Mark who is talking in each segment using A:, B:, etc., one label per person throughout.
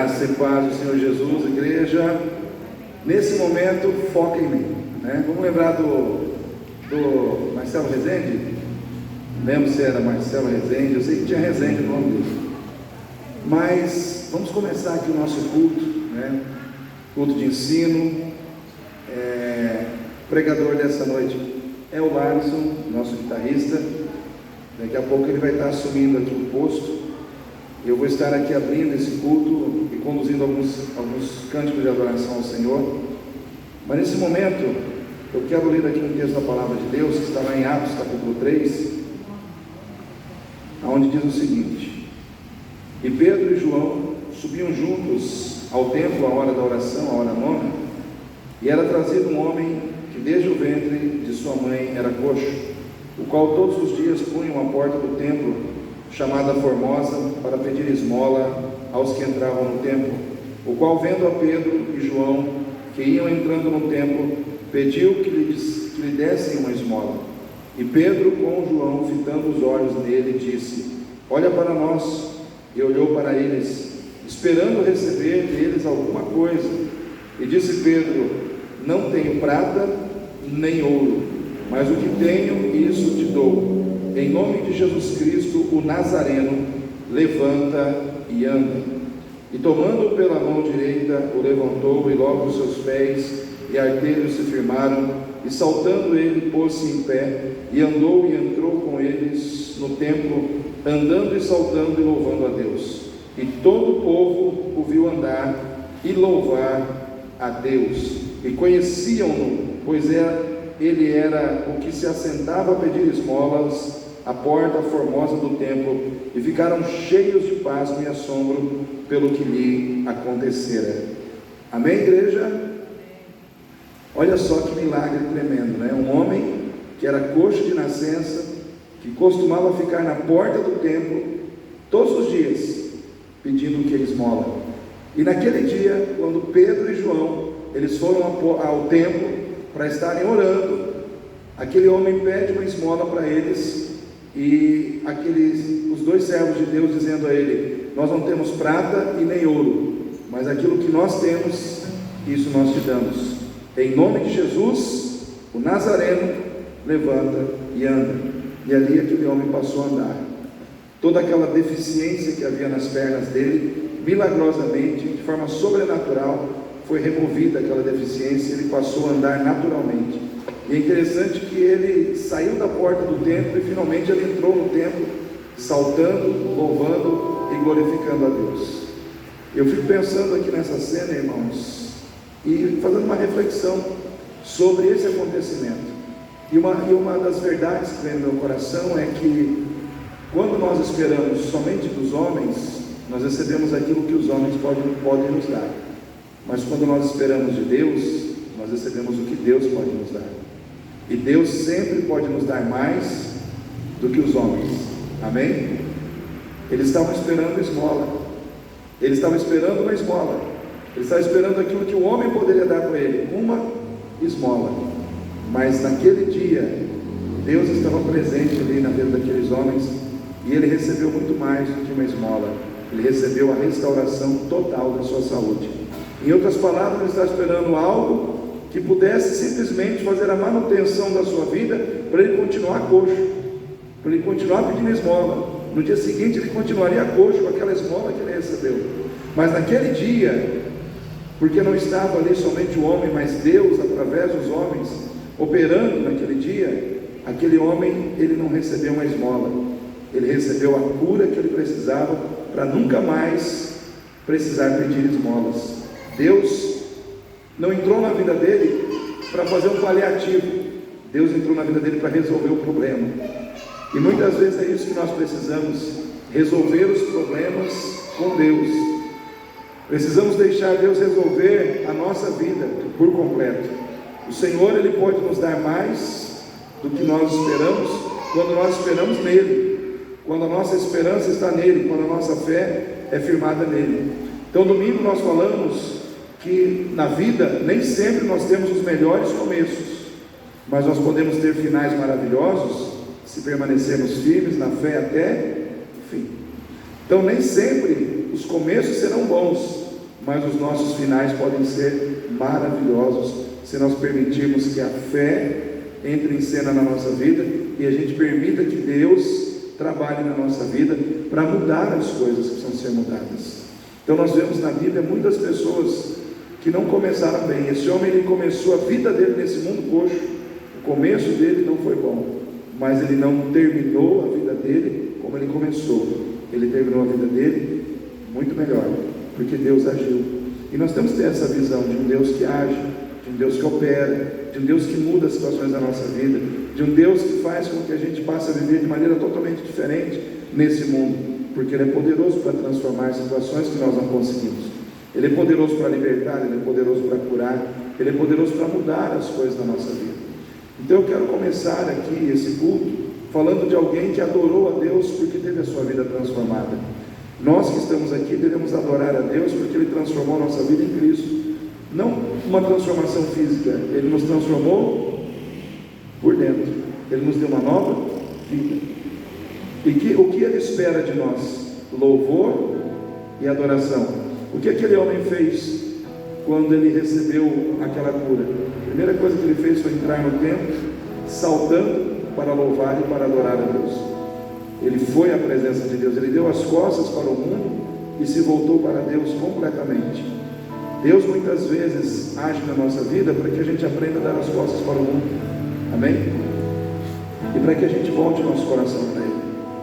A: Graça e paz do Senhor Jesus, igreja. Nesse momento, foca em mim, né? Vamos lembrar do Marcelo Rezende? Não lembro se era Marcelo Rezende, eu sei que tinha Rezende no nome dele. Mas vamos começar aqui o nosso culto, né? Culto de ensino. Pregador dessa noite é o Larson, nosso guitarrista. Daqui a pouco ele vai estar assumindo aqui o posto. Eu vou estar aqui abrindo esse culto e conduzindo alguns cânticos de adoração ao Senhor. Mas nesse momento, eu quero ler aqui um texto da Palavra de Deus, que está lá em Atos capítulo 3, onde diz o seguinte: E Pedro e João subiam juntos ao templo à hora da oração, à hora nona, e era trazido um homem que desde o ventre de sua mãe era coxo, o qual todos os dias punham à porta do templo, chamada Formosa, para pedir esmola aos que entravam no templo, o qual, vendo a Pedro e João, que iam entrando no templo, pediu que lhe dessem uma esmola. E Pedro, com João, fitando os olhos nele, disse: Olha para nós. E olhou para eles, esperando receber deles alguma coisa. E disse Pedro: Não tenho prata nem ouro, mas o que tenho, isso te dou. Em nome de Jesus Cristo, o Nazareno, levanta e anda. E tomando-o pela mão direita, o levantou, e logo os seus pés e artelhos se firmaram, e saltando ele, pôs-se em pé, e andou e entrou com eles no templo, andando e saltando e louvando a Deus. E todo o povo o viu andar e louvar a Deus, e conheciam-no, pois ele era o que se assentava a pedir esmolas à porta formosa do templo, e ficaram cheios de pasmo e assombro pelo que lhe acontecera. Amém, igreja? Olha só que milagre tremendo, né? Um homem que era coxo de nascença, que costumava ficar na porta do templo todos os dias pedindo o que? Esmola. E naquele dia, quando Pedro e João eles foram ao templo para estarem orando, aquele homem pede uma esmola para eles, e os dois servos de Deus dizendo a ele: Nós não temos prata e nem ouro, mas aquilo que nós temos, isso nós te damos. Em nome de Jesus, o Nazareno, levanta e anda. E ali aquele homem passou a andar. Toda aquela deficiência que havia nas pernas dele, milagrosamente, de forma sobrenatural, foi removida aquela deficiência, ele passou a andar naturalmente. E é interessante que ele saiu da porta do templo e finalmente ele entrou no templo, saltando, louvando e glorificando a Deus. Eu fico pensando aqui nessa cena, irmãos, e fazendo uma reflexão sobre esse acontecimento. E uma das verdades que vem no meu coração é que quando nós esperamos somente dos homens, nós recebemos aquilo que os homens podem nos dar. Mas quando nós esperamos de Deus, nós recebemos o que Deus pode nos dar. E Deus sempre pode nos dar mais do que os homens. Amém? Eles estavam esperando esmola. Eles estavam esperando uma esmola. Eles estavam esperando aquilo que o homem poderia dar para ele, uma esmola. Mas naquele dia, Deus estava presente ali na vida daqueles homens, e ele recebeu muito mais do que uma esmola. Ele recebeu a restauração total da sua saúde. Em outras palavras, ele está esperando algo que pudesse simplesmente fazer a manutenção da sua vida, para ele continuar coxo, para ele continuar pedindo esmola. No dia seguinte ele continuaria coxo com aquela esmola que ele recebeu. Mas naquele dia, porque não estava ali somente o homem, mas Deus através dos homens operando naquele dia, aquele homem, ele não recebeu uma esmola, ele recebeu a cura que ele precisava, para nunca mais precisar pedir esmolas. Deus não entrou na vida dele para fazer um paliativo, Deus entrou na vida dele para resolver o problema. E muitas vezes é isso que nós precisamos, resolver os problemas com Deus. Precisamos deixar Deus resolver a nossa vida por completo. O Senhor, ele pode nos dar mais do que nós esperamos, quando nós esperamos nele, quando a nossa esperança está nele, quando a nossa fé é firmada nele. Então domingo nós falamos que na vida nem sempre nós temos os melhores começos, mas nós podemos ter finais maravilhosos se permanecermos firmes na fé até o fim. Então nem sempre os começos serão bons, mas os nossos finais podem ser maravilhosos se nós permitirmos que a fé entre em cena na nossa vida e a gente permita que Deus trabalhe na nossa vida para mudar as coisas que precisam ser mudadas. Então nós vemos na Bíblia muitas pessoas que não começaram bem. Esse homem, ele começou a vida dele nesse mundo coxo. O começo dele não foi bom, mas ele não terminou a vida dele como ele começou. Ele terminou a vida dele muito melhor, porque Deus agiu. E nós temos que ter essa visão de um Deus que age, de um Deus que opera, de um Deus que muda as situações da nossa vida, de um Deus que faz com que a gente passe a viver de maneira totalmente diferente nesse mundo, porque Ele é poderoso para transformar situações que nós não conseguimos. Ele é poderoso para libertar, Ele é poderoso para curar, Ele é poderoso para mudar as coisas da nossa vida. Então eu quero começar aqui esse culto falando de alguém que adorou a Deus porque teve a sua vida transformada. Nós que estamos aqui devemos adorar a Deus porque Ele transformou a nossa vida em Cristo. Não uma transformação física, Ele nos transformou por dentro. Ele nos deu uma nova vida. E o que Ele espera de nós? Louvor e adoração. O que aquele homem fez quando ele recebeu aquela cura? A primeira coisa que ele fez foi entrar no templo, saltando para louvar e para adorar a Deus. Ele foi à presença de Deus, ele deu as costas para o mundo e se voltou para Deus completamente. Deus muitas vezes age na nossa vida para que a gente aprenda a dar as costas para o mundo. Amém? E para que a gente volte o nosso coração para Ele.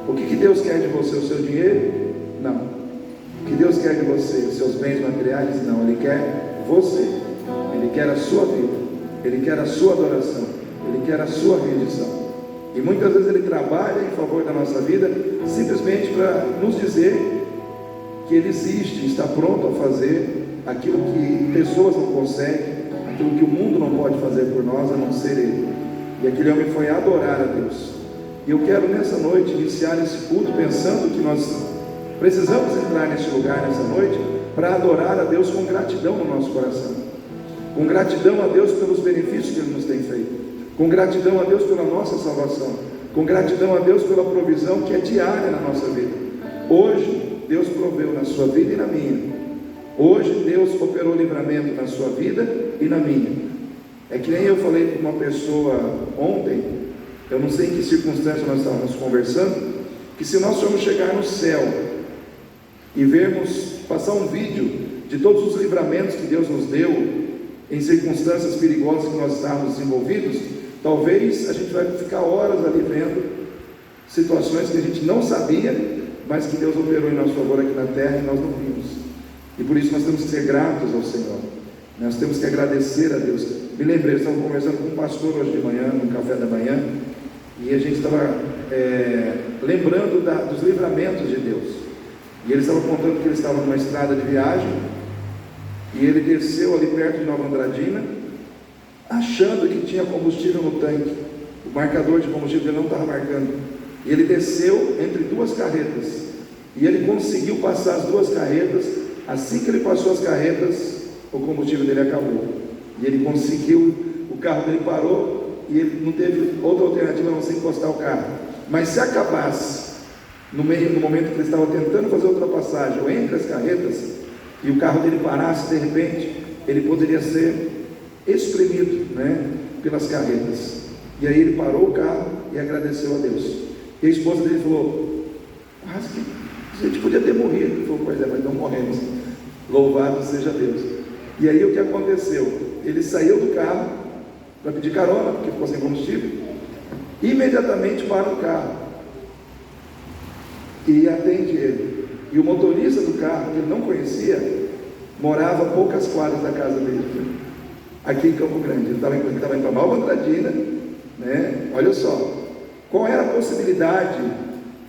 A: O que Deus quer de você? O seu dinheiro? Não. O que Deus quer de você? Os seus bens materiais? Não. Ele quer você. Ele quer a sua vida. Ele quer a sua adoração. Ele quer a sua rendição. E muitas vezes Ele trabalha em favor da nossa vida simplesmente para nos dizer que Ele existe, está pronto a fazer aquilo que pessoas não conseguem, aquilo que o mundo não pode fazer por nós, a não ser Ele. E aquele homem foi adorar a Deus. E eu quero nessa noite iniciar esse culto pensando que nós precisamos entrar nesse lugar nessa noite para adorar a Deus com gratidão no nosso coração, com gratidão a Deus pelos benefícios que Ele nos tem feito, com gratidão a Deus pela nossa salvação, com gratidão a Deus pela provisão que é diária na nossa vida. Hoje Deus proveu na sua vida e na minha. Hoje Deus operou livramento na sua vida e na minha. É que nem eu falei com uma pessoa ontem, eu não sei em que circunstância nós estávamos conversando, que se nós formos chegar no céu e vermos, passar um vídeo de todos os livramentos que Deus nos deu em circunstâncias perigosas que nós estávamos envolvidos, talvez a gente vai ficar horas ali vendo situações que a gente não sabia, mas que Deus operou em nosso favor aqui na terra e nós não vimos. E por isso nós temos que ser gratos ao Senhor. Nós temos que agradecer a Deus. Me lembrei, eu estava conversando com um pastor hoje de manhã, no café da manhã, e a gente estava lembrando dos livramentos de Deus. E ele estava contando que ele estava numa estrada de viagem, e ele desceu ali perto de Nova Andradina, achando que tinha combustível no tanque. O marcador de combustível ele não estava marcando. E ele desceu entre duas carretas, e ele conseguiu passar as duas carretas. Assim que ele passou as carretas, o combustível dele acabou. E ele conseguiu, o carro dele parou, e ele não teve outra alternativa a não ser encostar o carro. Mas se acabasse, no momento que ele estava tentando fazer a ultrapassagem, ou entre as carretas, e o carro dele parasse de repente, ele poderia ser espremido, pelas carretas. E aí ele parou o carro e agradeceu a Deus. E a esposa dele falou: mas que a gente podia ter morrido. Ele falou: pois é, mas não morremos. Louvado seja Deus. E aí o que aconteceu? Ele saiu do carro para pedir carona, porque ficou sem combustível. Imediatamente para o carro e atende ele. E o motorista do carro, que ele não conhecia, morava a poucas quadras da casa dele, aqui em Campo Grande. Ele estava em Nova Andradina, Olha só, qual era a possibilidade,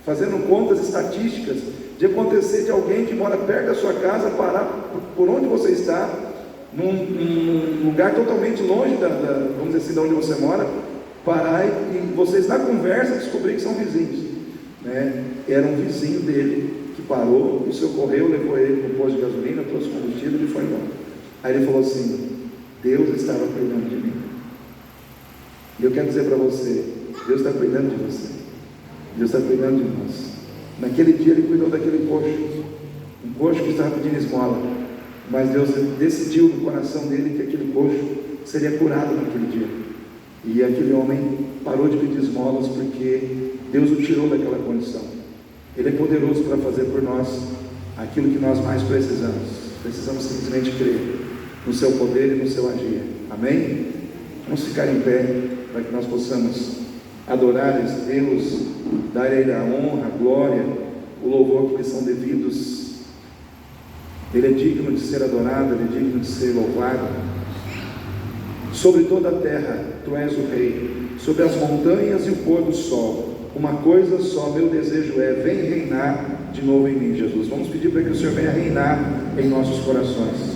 A: fazendo contas estatísticas, de acontecer de alguém que mora perto da sua casa parar por onde você está, num lugar totalmente longe vamos dizer assim, de onde você mora, parar e vocês na conversa descobrir que são vizinhos, Era um vizinho dele que parou e socorreu, levou ele para o posto de gasolina, trouxe combustível e foi embora. Aí ele falou assim: Deus estava cuidando de mim. E eu quero dizer para você, Deus está cuidando de você, Deus está cuidando de nós. Naquele dia ele cuidou daquele coxo, um coxo que estava pedindo esmola. mas Deus decidiu no coração dele que aquele coxo seria curado naquele dia. E aquele homem parou de pedir esmolas porque Deus o tirou daquela condição. Ele é poderoso para fazer por nós aquilo que nós mais precisamos. Precisamos simplesmente crer no seu poder e no seu agir. Amém? Vamos ficar em pé para que nós possamos adorar esse Deus, dar a Ele a honra, a glória, o louvor que lhe são devidos. Ele é digno de ser adorado, Ele é digno de ser louvado. Sobre toda a terra Tu és o Rei, sobre as montanhas e o pôr do sol. Uma coisa só, meu desejo é: vem reinar de novo em mim, Jesus. Vamos pedir para que o Senhor venha reinar em nossos corações.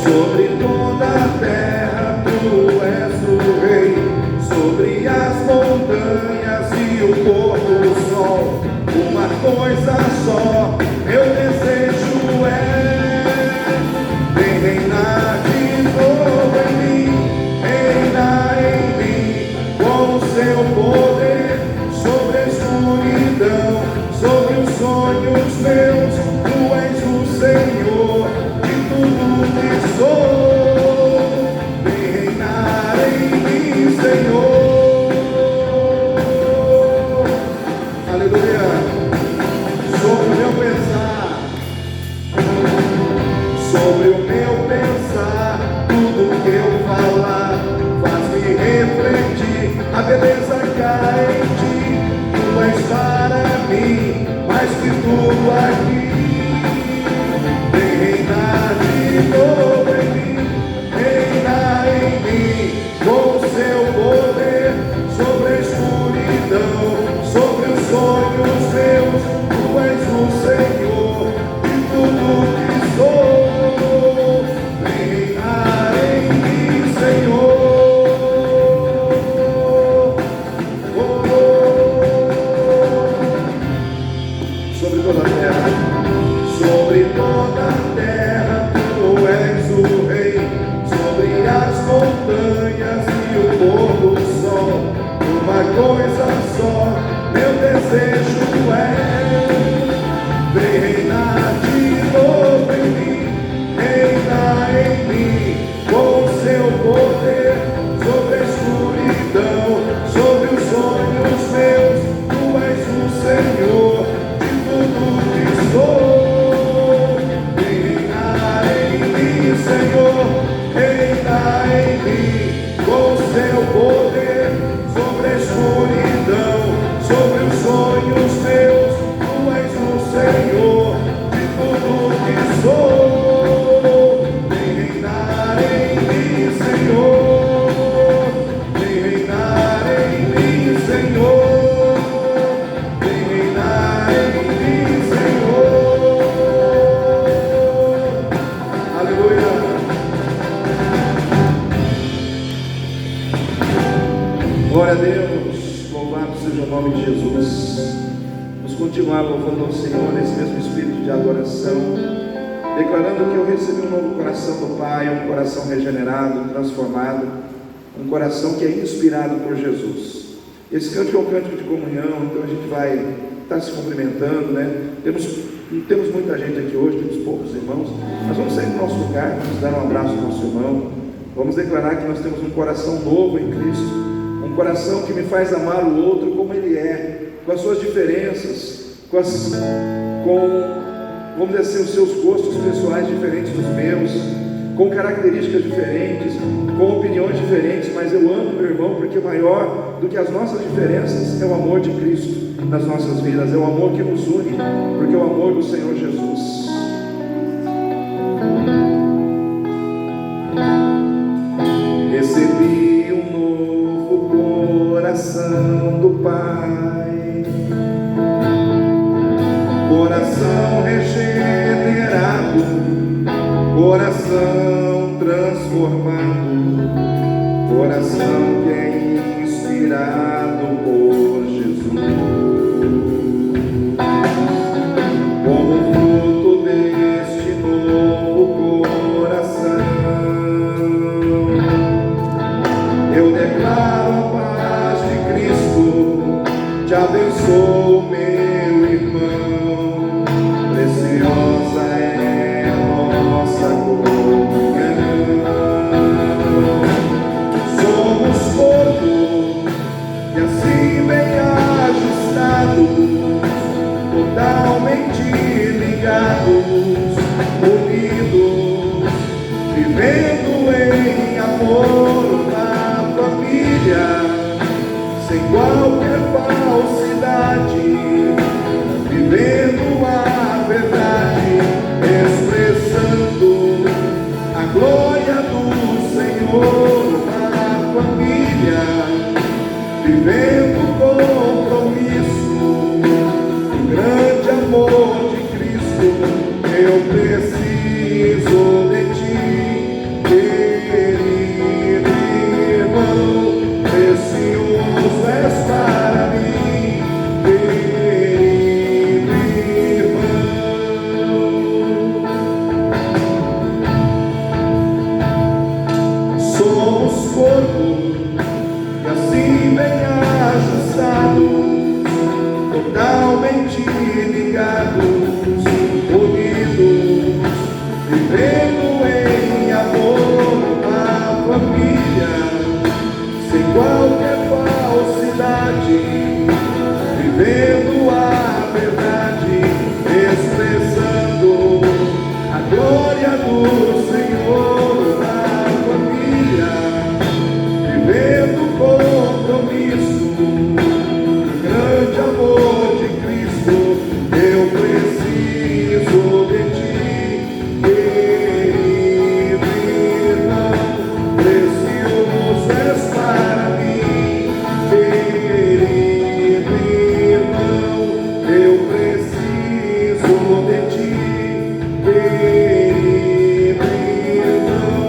A: Sobre toda a terra Tu és o Rei, sobre as montanhas e o pôr do sol. Uma coisa só, meu desejo é: vem reinar de novo em mim, reinar em mim, com o seu poder, sobre a escuridão, sobre os sonhos meus. Tu és o Senhor de tudo que sou, vem reinar em mim, Senhor. Aleluia. Sobre o meu pensar, tudo que eu falar faz-me refletir a beleza que há em ti. Tu és para mim mais que tudo aqui. Vem reinar de novo em mim, reinar em mim, com o seu poder, sobre a escuridão, sobre os sonhos meus. Tu és o Senhor de tudo que sou, vem reinar em mim, Senhor. Sobre toda a terra, sobre toda a terra, Tu és o Rei, sobre as montanhas e o pôr do sol. Uma coisa só, meu desejo é: vem reinar de novo em mim, reinar em mim, com o seu poder, sobre a escuridão, sobre os sonhos meus. Tu és o Senhor de tudo que sou, vem reinar em mim, Senhor, reinar em mim, com o seu poder, sobre a escuridão, sobre os sonhos meus. Tu és o Senhor de tudo que sou, vem reinar em mim, Senhor, vem reinar em mim, Senhor, vem reinar em mim, Senhor. Aleluia. Glória a Deus, louvado seja o nome de Jesus. Vamos continuar louvando ao Senhor nesse mesmo espírito de adoração, declarando que eu recebi um novo coração do Pai, um coração regenerado, transformado, um coração que é inspirado por Jesus. Esse cântico é um cântico de comunhão, então a gente vai estar se cumprimentando, né? Não temos muita gente aqui hoje, temos poucos irmãos, mas vamos sair do nosso lugar, vamos dar um abraço ao nosso irmão, vamos declarar que nós temos um coração novo em Cristo, um coração que me faz amar o outro como ele é, com as suas diferenças, vamos dizer assim, os seus gostos pessoais diferentes dos meus, com características diferentes, com opiniões diferentes, mas eu amo meu irmão, porque maior do que as nossas diferenças é o amor de Cristo nas nossas vidas, é o amor que nos une, porque é o amor do Senhor Jesus. Recebi um novo coração do Pai, coração regenerado, coração transformado, coração que é inspirado por Jesus. qualquer falsidade, vivendo a verdade, expressando a glória do Senhor na família, vivendo o compromisso, o grande amor de Cristo. Eu preciso de ti, querido irmão, precioso és para mim, querido irmão. Somos corpo e assim bem ajustados, totalmente ligados, unidos, vivendo em amor a família, sem qualquer falsidade, vivendo a verdade, expressando a glória do Senhor na família, vivendo o compromisso, o grande amor de Cristo. Eu preciso de ti, querido irmão, precioso és para mim, querido irmão, eu preciso de ti, querido irmão,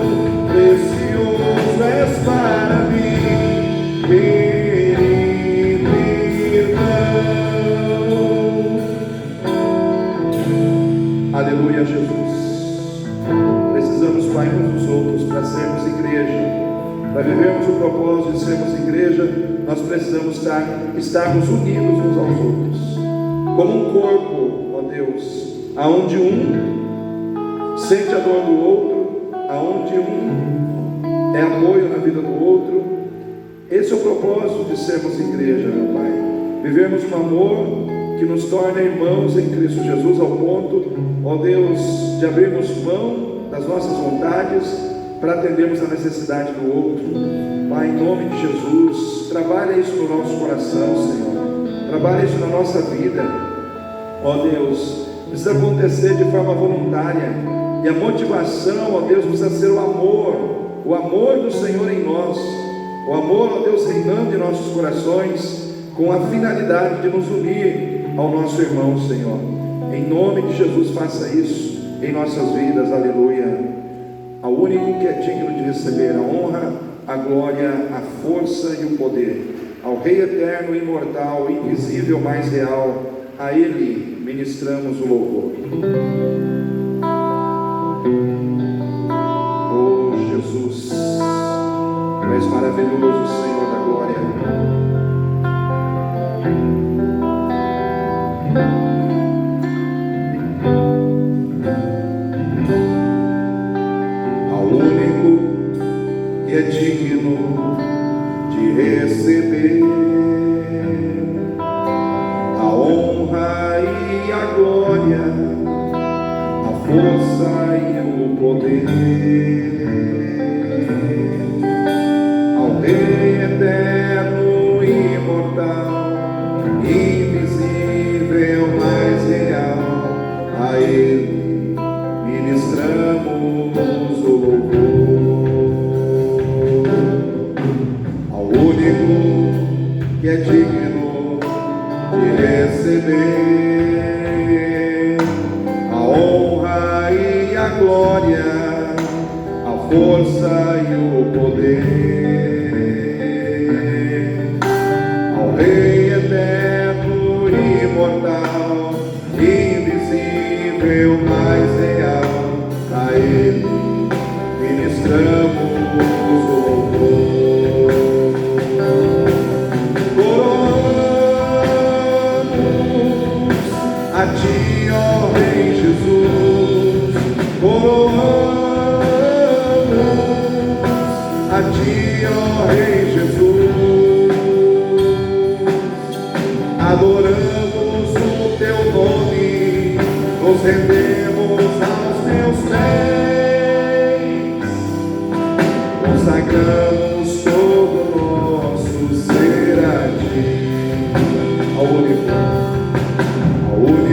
A: precioso és para mim, querido irmão. Aleluia, Jesus. Precisamos, Pai, uns dos outros para sermos igreja, para vivermos o propósito de sermos igreja. Nós precisamos estarmos unidos uns aos outros, como um corpo, ó Deus, aonde um sente a dor do outro, aonde um é apoio na vida do outro. Esse é o propósito de sermos igreja, meu Pai. Vivermos um amor que nos torna irmãos em Cristo Jesus, ao ponto, ó Deus, de abrirmos mão das nossas vontades para atendermos a necessidade do outro. Pai, em nome de Jesus, trabalha isso no nosso coração, Senhor. Trabalha isso na nossa vida, ó Deus. Precisa acontecer de forma voluntária, e a motivação, ó Deus, precisa ser o amor do Senhor em nós, o amor, ó Deus, reinando em nossos corações, com a finalidade de nos unir ao nosso irmão, Senhor. Em nome de Jesus, faça isso em nossas vidas, aleluia. Ao único que é digno de receber a honra, a glória, a força e o poder, ao Rei eterno, imortal, invisível, mais real, a Ele ministramos o louvor. Oh Jesus, Tu és maravilhoso, Senhor da glória. Ao único que é digno de receber a honra e a glória, a força e o poder, ao Rei eterno e imortal, invisível, mais real, a Ele ministramos o louvor. Ao único que é digno de receber a honra e a glória, a força e o poder, ao Rei eterno e imortal, invisível, mais real, a Ele ministramos o louvor. A Ti, ó Rei Jesus, coroamos a Ti, ó Rei Jesus, adoramos o Teu nome, nos rendemos aos Teus pés, consagramos todo o nosso ser a Ti.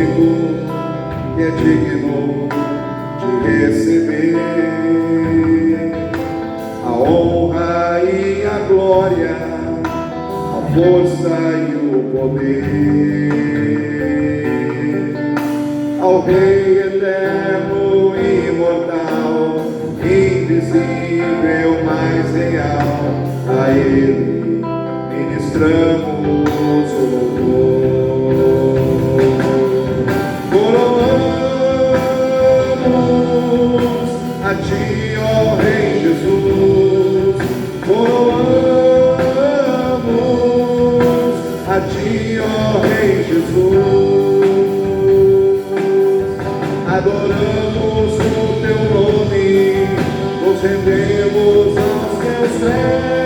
A: único que é digno de receber a honra e a glória, a força e o poder, ao Rei eterno e imortal, invisível, mais real, a Ele ministramos o louvor. Coroamos a Ti, ó Rei Jesus, coroamos a Ti, ó Rei Jesus, adoramos o Teu nome, nos rendemos aos Teus pés,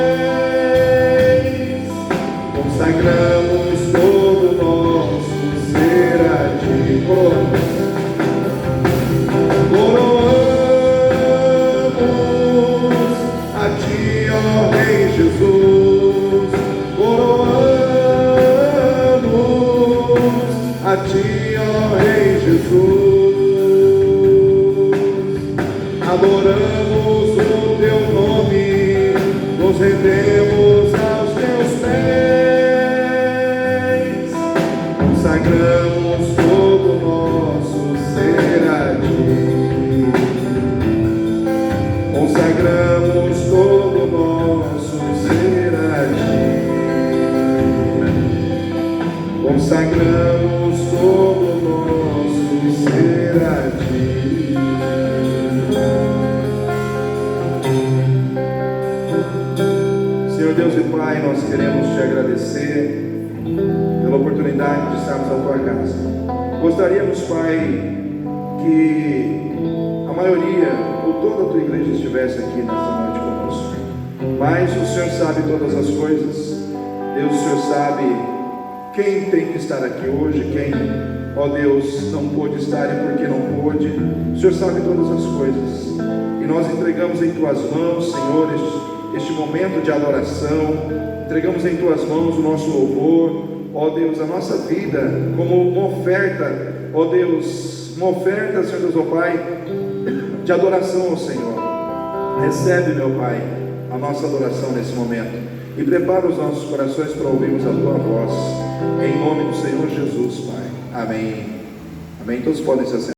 A: consagramos todo o nosso ser a Ti. Coroamos a Ti, ó Rei Jesus, coroamos a Ti, ó Rei Jesus, adoramos o Teu nome, nos rendemos aos Teus pés, consagramos todo o nosso ser a Ti, consagramos todo o nosso ser a Ti, consagramos todo o nosso ser a Ti. Senhor Deus e Pai, nós queremos Te agradecer pela oportunidade de estarmos na Tua casa. Gostaríamos, Pai, que a maioria ou toda a Tua igreja estivesse aqui nesta noite conosco, mas o Senhor sabe todas as coisas. Deus, o Senhor sabe quem tem que estar aqui hoje, quem, ó Deus, não pôde estar e por que não pôde. O Senhor sabe todas as coisas, e nós entregamos em Tuas mãos, Senhor, este momento de adoração. Entregamos em Tuas mãos o nosso louvor, ó Deus, a nossa vida como uma oferta, ó Deus, uma oferta, Senhor Deus, ó Pai, de adoração ao Senhor. Recebe, meu Pai, a nossa adoração nesse momento e prepara os nossos corações para ouvirmos a Tua voz, em nome do Senhor Jesus, Pai. Amém. Amém. Todos podem se assentar.